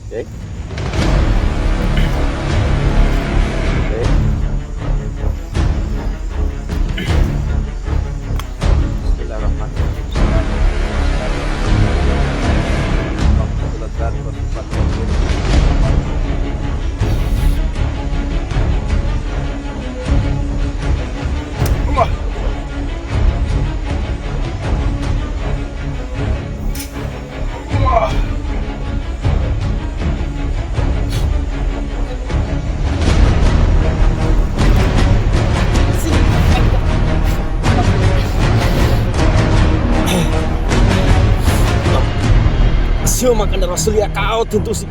Oke. Sio makan Rasul ya kau tentu sih.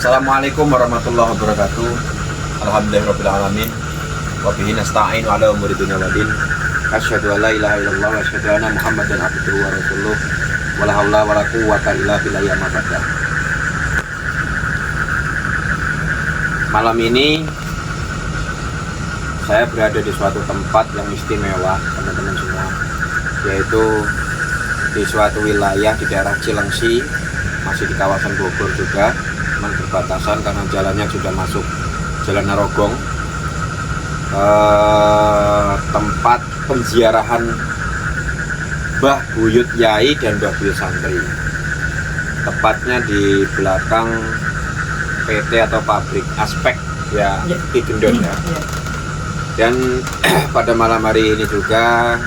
Assalamualaikum warahmatullahi wabarakatuh. Alhamdulillahirrabbilalamin. Wabihi nasta'in wa ala umuri dunya waddin. Asyhadu an la ilaha illallah wa asyhadu anna Muhammadan abduhu wa rasuluh. Wala haula wala quwwata illa billahi al-'aliyyil. Malam ini saya berada di suatu tempat yang istimewa, teman-teman semua, yaitu di suatu wilayah di daerah Cilengsi, masih di kawasan Bogor juga, berbatasan karena jalannya sudah masuk Jalan Narogong, tempat penziarahan Mbah Buyut Yai dan Mbah Buyut Santri, tepatnya di belakang PT atau pabrik Aspek ya, di Gendon ya. Dan pada malam hari ini juga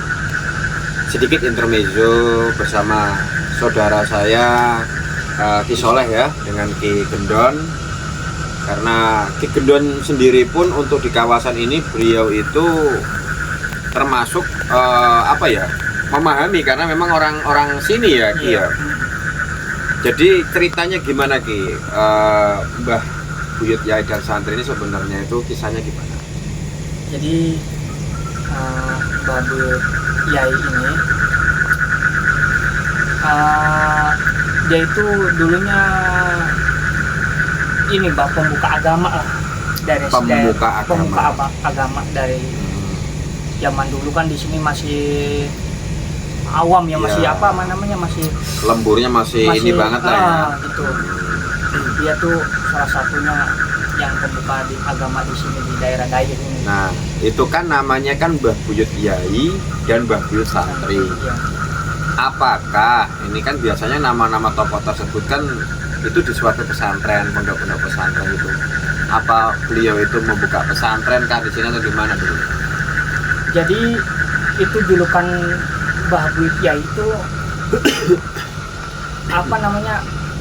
sedikit intermezzo bersama saudara saya Ki Soleh ya, dengan Ki Gendon, karena Ki Gendon sendiri pun untuk di kawasan ini beliau itu termasuk memahami, karena memang orang sini ya Ki ya. Jadi ceritanya gimana Ki, Mbah Buyut Yai dan Santri ini sebenarnya itu kisahnya gimana? Jadi Mbah Buyut Yai ini dia itu dulunya ini Mbak, pembuka agama lah, dari agama dari zaman dulu kan. Di sini masih awam ya, masih masih lemburnya masih ini banget lah ya. Gitu. Dia tuh salah satunya yang pembuka di agama di sini, di daerah Dayak ini. Nah, itu kan namanya kan Mbah Buyut Yai dan Mbah Buyut Santri. Ya. Apakah ini kan biasanya nama-nama tokoh tersebut kan itu di suatu pesantren, pondok-pondok pesantren itu? Apa beliau itu membuka pesantren kah di sini atau gimana dulu? Jadi itu julukan Mbah Buyut Yai itu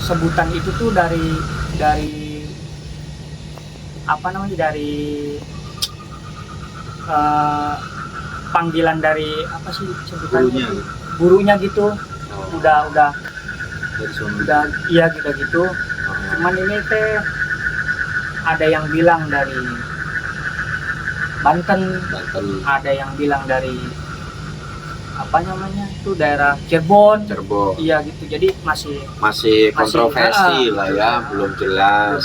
sebutan itu tuh dari panggilan dari apa sih sebutannya? Gurunya gitu. Udah iya gitu. Cuman ini teh ada yang bilang dari Banten, ada yang bilang dari daerah Cirebon. Iya gitu. Jadi masih kontroversi lah ya, belum jelas.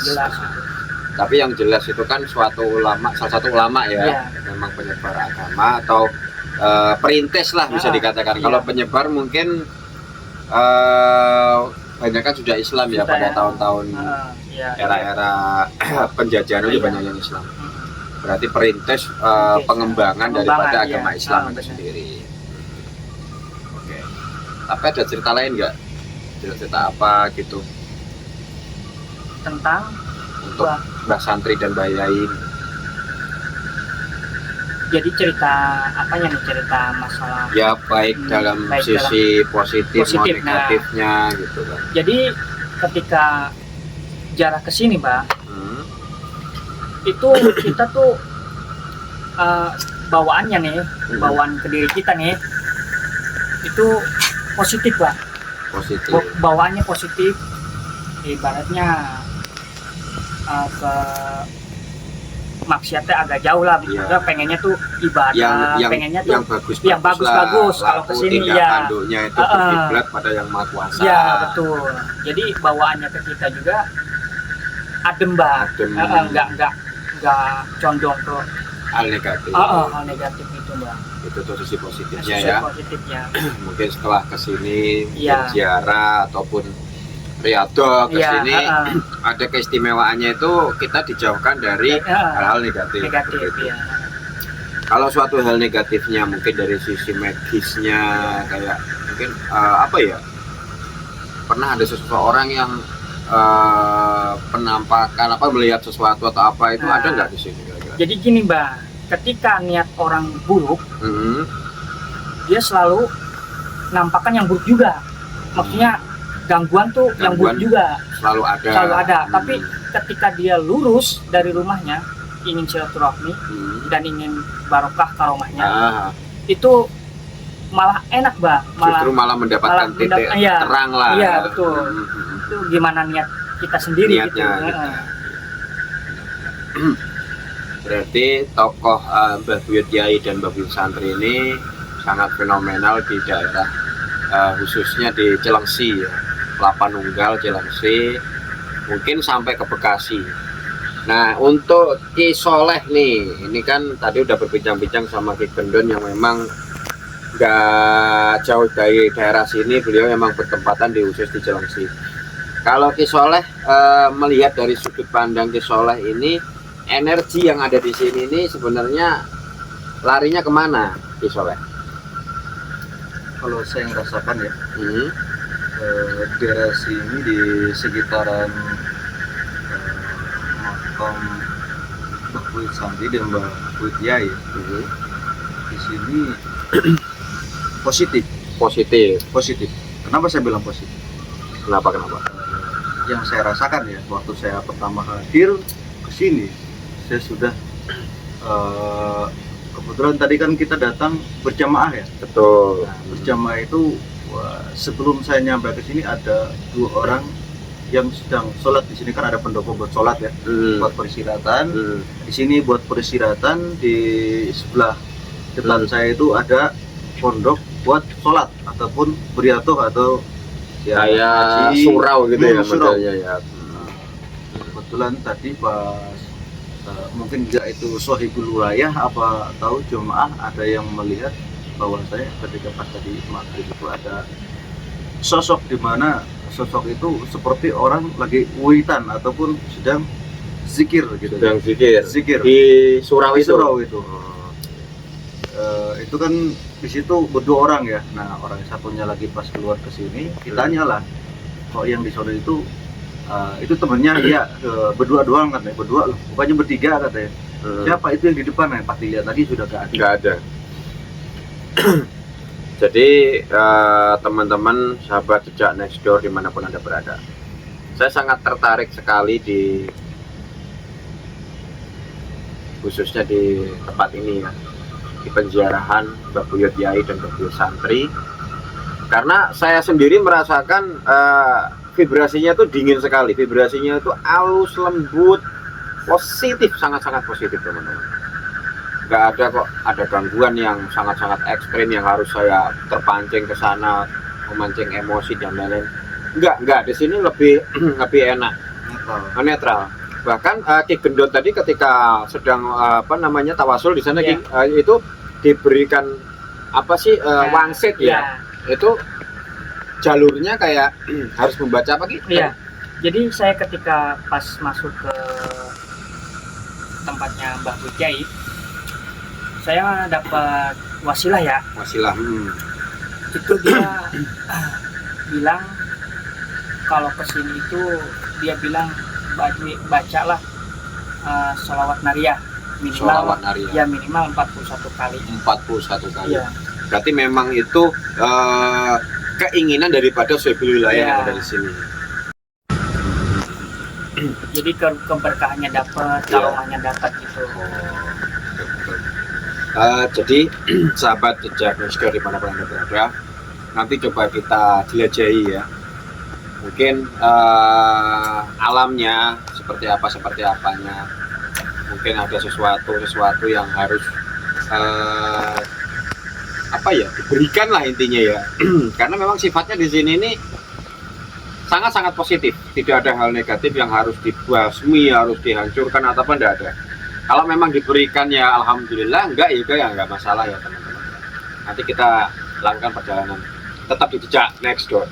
Tapi yang jelas itu kan salah satu ulama ya, memang penyebar agama atau perintis lah bisa dikatakan. Kalau penyebar mungkin banyak kan sudah Islam ya, pada tahun-tahun era-era penjajahan itu banyak yang Islam. Berarti perintis pengembangan daripada agama Islam itu sendiri. Oke. Tapi ada cerita lain nggak? Cerita apa gitu tentang untuk Mbah Santri dan Mbah Yai? Jadi cerita cerita masalah ya, baik dalam sisi positif maupun negatifnya gitu kan. Jadi ketika jarak ke sini Mbak, itu kita tuh bawaannya nih, bawaan ke diri kita nih, itu positif Pak. Positif. Bawaannya positif, ibaratnya ke maksiatnya agak jauh lah, Iya. pengennya tuh ibadah, pengennya tuh yang bagus kalau kesini ya tanduknya itu berkiblat pada yang maha kuasa. Ya betul. Jadi bawaannya ke kita juga adem Mbak, nggak condong ke hal negatif. Hal negatif itu Mbak. Itu tuh sisi positifnya Sisi ya. positifnya. Mungkin setelah kesini Iya. berziarah ataupun riado kesini ada keistimewaannya itu kita dijauhkan dari hal-hal negatif. Ya. Kalau suatu hal negatifnya mungkin dari sisi medisnya kayak mungkin apa ya, pernah ada seseorang yang penampakan apa melihat sesuatu atau apa itu ada nggak di sini? Jadi gini Mbak, ketika niat orang buruk, dia selalu nampakkan yang buruk juga. Maksudnya gangguan tuh yang buruk juga selalu ada. Tapi ketika dia lurus dari rumahnya ingin silaturahmi dan ingin barokah karomahnya, itu malah enak Mbak, justru malah mendapatkan titik terang lah. Iya betul. Itu gimana niat kita sendiri niatnya, gitu. Berarti tokoh Mbah Buyut Yai dan Mbah Buyut Santri ini sangat fenomenal di daerah khususnya di Cilengsi ya. Kelapa Nunggal, Cilengsi, mungkin sampai ke Bekasi. Nah untuk Ki Soleh nih, ini kan tadi udah berbincang-bincang sama Ki Gendon yang memang nggak jauh dari daerah sini, beliau memang bertempatan di khusus di Cilengsi. Kalau Ki Soleh melihat dari sudut pandang Ki Soleh ini, energi yang ada di sini ini sebenarnya larinya kemana Ki Soleh? Kalau saya ngerasakan ya, daerah sini di sekitaran makam Mbah Buyut Santri dan Mbah Buyut Yai di sini positif. Kenapa saya bilang positif? Kenapa? Yang saya rasakan ya, waktu saya pertama hadir ke sini, saya sudah kebetulan tadi kan kita datang berjamaah ya. Betul. Nah, berjamaah itu sebelum saya nyampe ke sini ada 2 orang yang sedang sholat. Di sini kan ada pendopo buat sholat ya, buat peristirahatan. Di sini buat peristirahatan, di sebelah depan saya itu ada pondok buat sholat ataupun beriatoh atau ya, kayak surau gitu ya modelnya ya. Kebetulan tadi pas mungkin enggak itu sohibul wilayah apa tahu jemaah ada yang melihat bahwa saya ketika pas tadi maghrib itu ada sosok, di mana sosok itu seperti orang lagi witan ataupun sedang zikir gitu. Sedang zikir di surau itu. Itu kan di situ berdua orang ya. Nah orang satunya lagi pas keluar ke sini, ditanyalah kok yang di sana itu temennya ya berdua doang katanya, berdua loh, bukannya bertiga katanya. Siapa itu yang di depan? Pas dilihat tadi sudah nggak ada. Jadi teman-teman sahabat jejak next door dimanapun Anda berada, saya sangat tertarik sekali di khususnya di tempat ini ya, di penziarahan Mbah Buyut Yai dan Mbah Buyut Santri, karena saya sendiri merasakan vibrasinya tuh dingin sekali, vibrasinya itu halus, lembut, positif, sangat-sangat positif teman-teman. Nggak ada kok ada gangguan yang sangat-sangat ekstrim yang harus saya terpancing ke sana, memancing emosi dan lain-lain. Enggak, di sini lebih enak, netral. Bahkan Ki Gendon tadi ketika sedang tawasul di sana, itu diberikan wangsit ya. Itu jalurnya kayak harus membaca apa gitu? Iya. Jadi saya ketika pas masuk ke tempatnya Mbah Buyut Yai, saya dapat wasilah ya. Wasilah. Itu dia bilang kalau kesini itu dia bilang bacalah sholawat nariyah minimal. Ya minimal 41 kali. 41 kali. Ya. Berarti memang itu keinginan daripada sohibul wilayah yang ada di sini. Jadi keberkahannya dapat, karomahnya dapat gitu. Jadi sahabat jejak next door dimanapun Anda berada, nanti coba kita jelajahi ya. Mungkin alamnya seperti apanya. Mungkin ada sesuatu yang harus diberikan lah intinya ya. Karena memang sifatnya di sini ini sangat-sangat positif, tidak ada hal negatif yang harus dibasmi, harus dihancurkan ataupun tidak ada. Kalau memang diberikan ya alhamdulillah, enggak ya enggak masalah ya teman-teman. Nanti kita lakukan perjalanan tetap di jejak next door.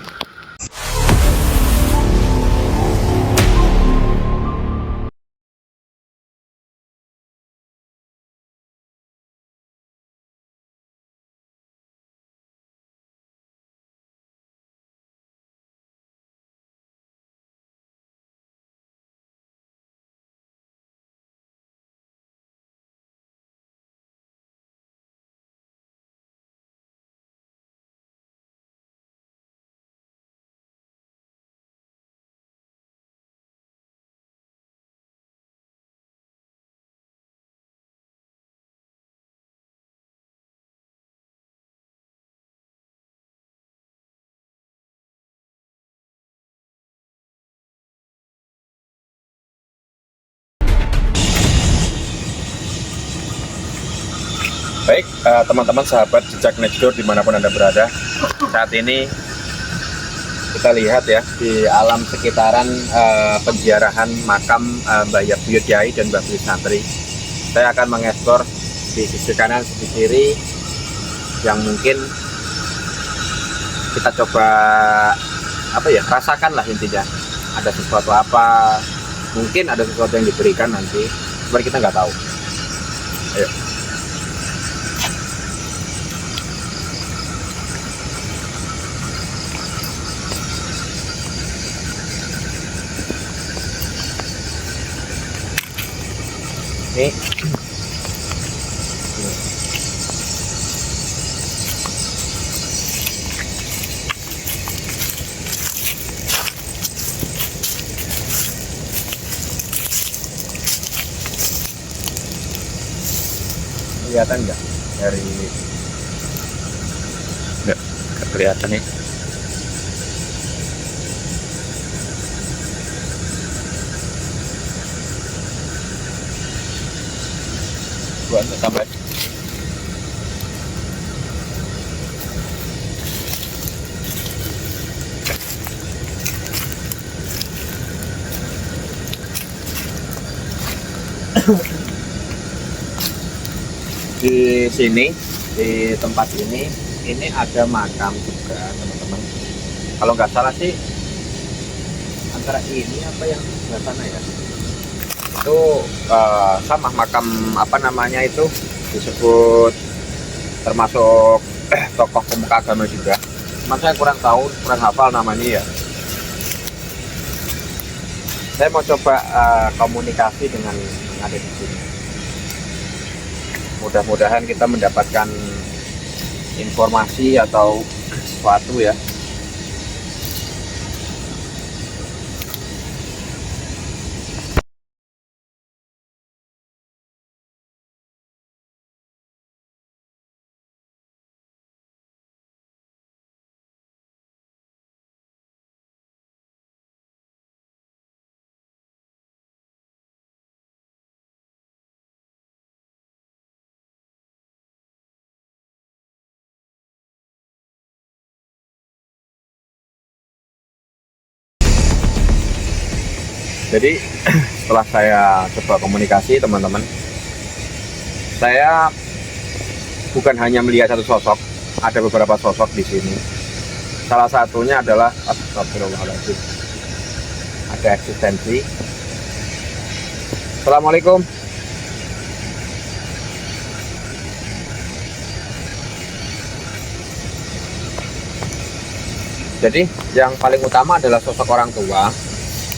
Baik, teman-teman sahabat jejak next door dimanapun Anda berada, saat ini kita lihat ya di alam sekitaran penziarahan makam Mbah Buyut Yai dan Mbah Buyut Santri. Saya akan mengeksplor di sisi kanan, sisi kiri yang mungkin kita coba rasakan lah intinya. Ada sesuatu apa, mungkin ada sesuatu yang diberikan nanti, sebenarnya kita nggak tahu. Ayo. Ini kelihatan nggak dari nggak kelihatan nih. Buat tambah di sini, di tempat ini ada makam juga teman-teman. Kalau nggak salah sih antara ini apa yang sebelah sana ya, itu sama makam itu disebut termasuk tokoh pemuka agama juga. Cuman saya kurang hafal namanya ya. Saya mau coba komunikasi dengan yang ada di sini. Mudah-mudahan kita mendapatkan informasi atau sesuatu ya. Jadi setelah saya coba komunikasi teman-teman, saya bukan hanya melihat satu sosok, ada beberapa sosok di sini. Salah satunya adalah astagfirullahaladzim, ada eksistensi. Assalamualaikum. Jadi yang paling utama adalah sosok orang tua,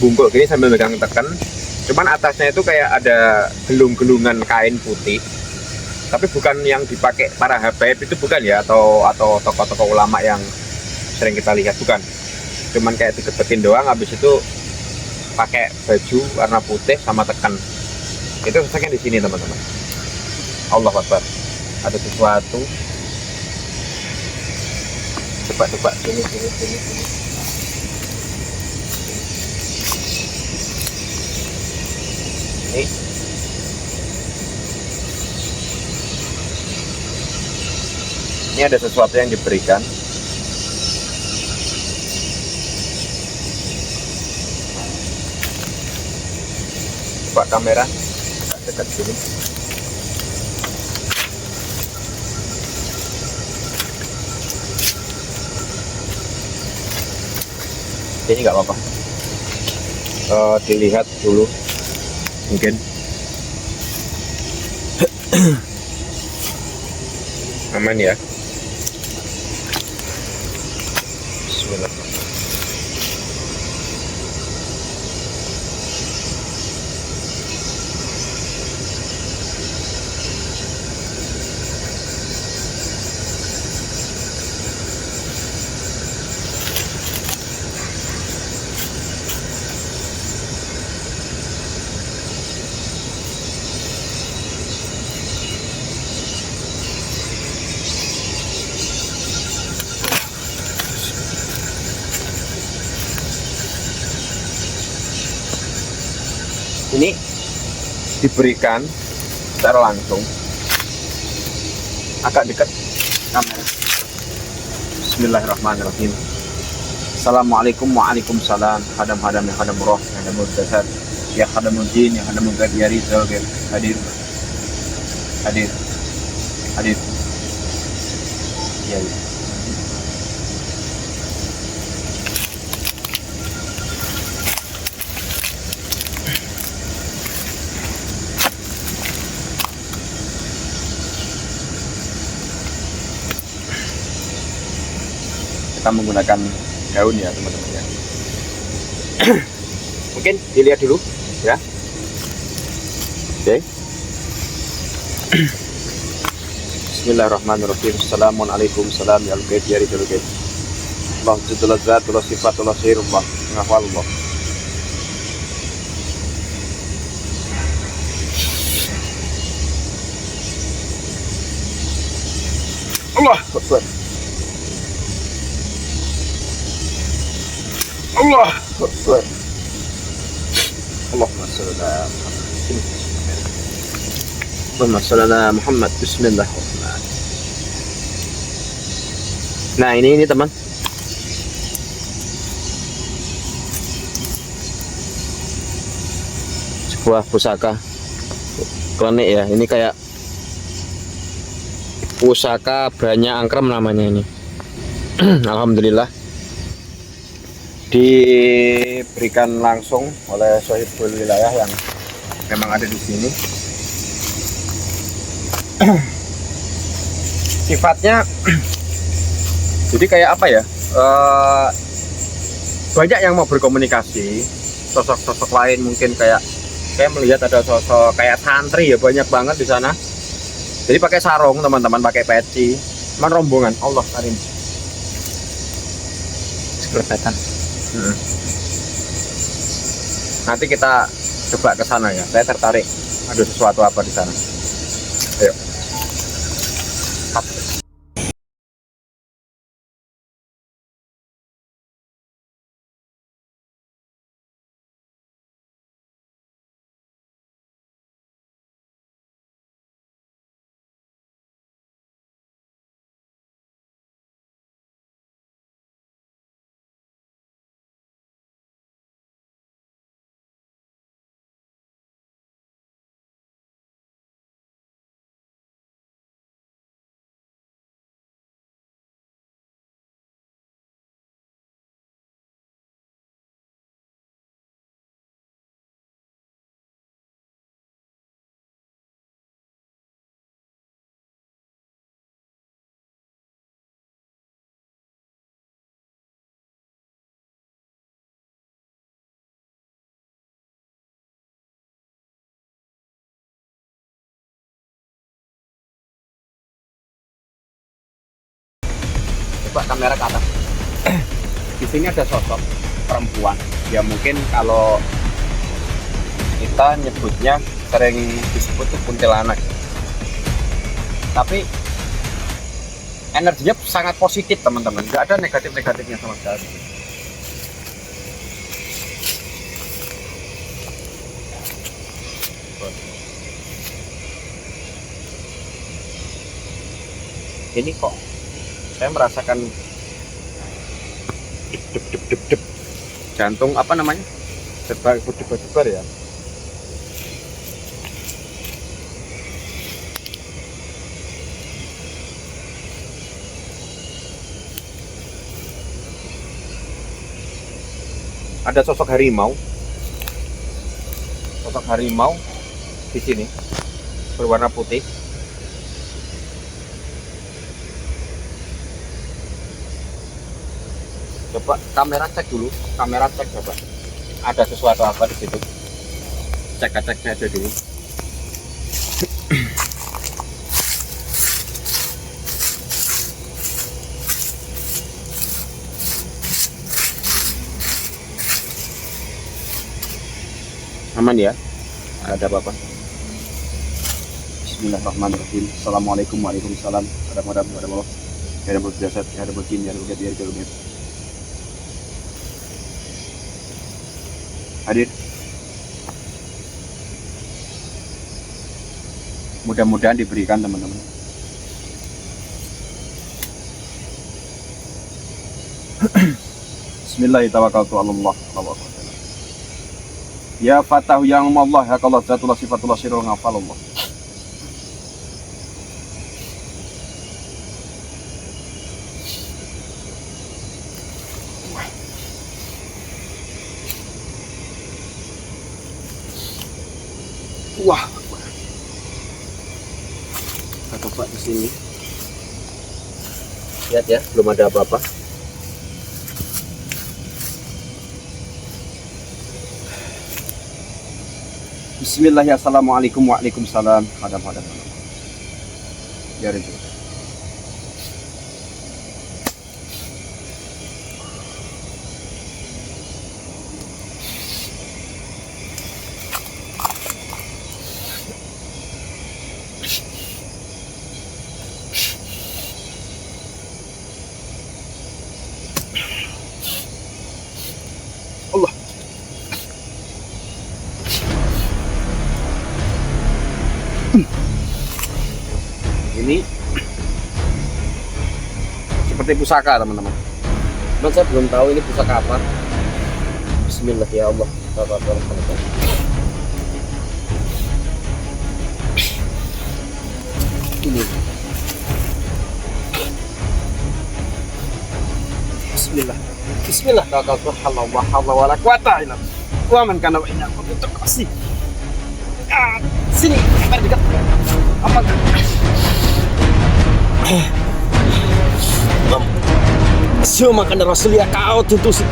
bungkuk gini sambil megang teken. Cuman atasnya itu kayak ada gelung-gelungan kain putih, tapi bukan yang dipakai para habaib itu, bukan ya, atau tokoh-tokoh ulama yang sering kita lihat, bukan. Cuman kayak dikebetin doang, habis itu pakai baju warna putih sama teken. Itu sosoknya di sini teman-teman. Allahu Akbar, ada sesuatu. Coba sini. Ini ada sesuatu yang diberikan. Coba kamera dekat sini. Ini nggak apa-apa. Dilihat dulu, mungkin. Aman ya. Bismillah. Ini diberikan secara langsung, agak dekat kamera. Bismillahirrahmanirrahim. Assalamualaikum waalaikumsalam. Hadam ya hadam roh, ya hadam dasar, ya hadam din, ya hadam gadiyari zalgir. Hadir. Ya. Kita menggunakan daun ya teman-teman ya. Mungkin dilihat dulu ya. Oke. Bismillahirrahmanirrahim. Assalamualaikum salam ya al-ghaib ya ridul ghaib. Allah jalla zatullah sifatullah sirullah ngafalullah. Allah Akbar. Allah Akbar. Allahumma sholli ala Muhammad. Bismillahirrahmanirrahim. Nah, ini teman. Sebuah pusaka klenik ya. Ini kayak pusaka banyak angkrem namanya ini. Alhamdulillah diberikan langsung oleh Sohibul Wilayah yang memang ada di sini. Sifatnya jadi kayak apa ya, banyak yang mau berkomunikasi, sosok-sosok lain mungkin kayak saya melihat ada sosok kayak santri ya, banyak banget di sana. Jadi pakai sarung teman-teman, pakai peci, rombongan Allah karim. Sekelepetan. Nanti kita coba ke sana ya. Saya tertarik. Ada sesuatu apa di sana? Ayo. Coba kamera ke atas. Di sini ada sosok perempuan. Ya mungkin kalau kita nyebutnya sering disebut tuh kuntilanak. Tapi energinya sangat positif teman-teman, nggak ada negatifnya sama sekali. Ini kok saya merasakan dep jantung apa namanya, berdebar ya. Ada sosok harimau di sini berwarna putih. Coba kamera cek coba. Ada sesuatu apa di situ? Cek-ceknya aja dulu. Aman ya? Ada apa-apa? Bismillahirrahmanirrahim. Assalamualaikum warahmatullahi wabarakatuh. Ya Rabbul jasad, ya Rabbul jin, ya Rabbul jad, ya Rabbul jad. Hadir. Mudah-mudahan diberikan teman-teman. Bismillahirrahmanirrahim. Ya Fatahu yang Allah, ya Allah zatullah sifatullah sirul ngafalullah. Wah, kita coba di sini. Lihat ya, belum ada apa-apa. Bismillahirrahmanirrahim. Assalamualaikum waalaikumsalam. Hadam. Ya Rasul. Allah. Ini seperti pusaka teman-teman. Cuman saya belum tahu ini pusaka apa. Bismillah ya Allah. Ini. Bismillah. Bismillah. Wala quwata illa billah. Wa man kana wa inna kuntum kasih. Sini, mari dekat. Apa? Semua makan Rasul ya kau tutus.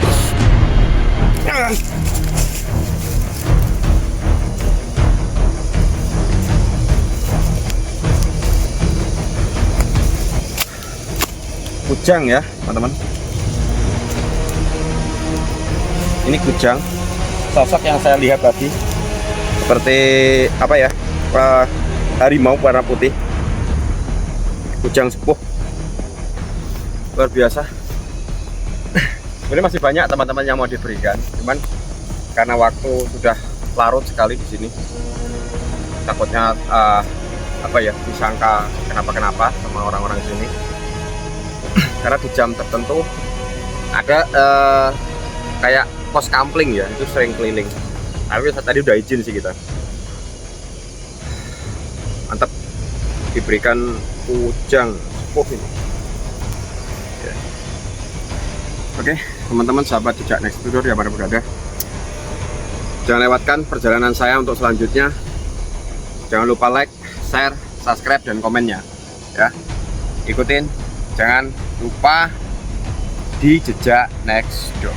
Kujang ya, teman-teman. Ini kujang. Sosok yang saya lihat tadi seperti apa ya? Harimau warna putih. Kujang sepuh. Luar biasa. Ini masih banyak teman-teman yang mau diberikan, cuman karena waktu sudah larut sekali di sini, takutnya apa ya, disangka kenapa sama orang-orang sini. Karena di jam tertentu ada kayak pos kampling ya, itu sering keliling. Tapi tadi udah izin sih kita. Mantap, diberikan kujang sepuh ini. Ya. Oke, teman-teman sahabat jejak next tutor ya pada berada. Jangan lewatkan perjalanan saya untuk selanjutnya. Jangan lupa like, share, subscribe dan komennya. Ya, ikutin. Jangan lupa di jejak next door.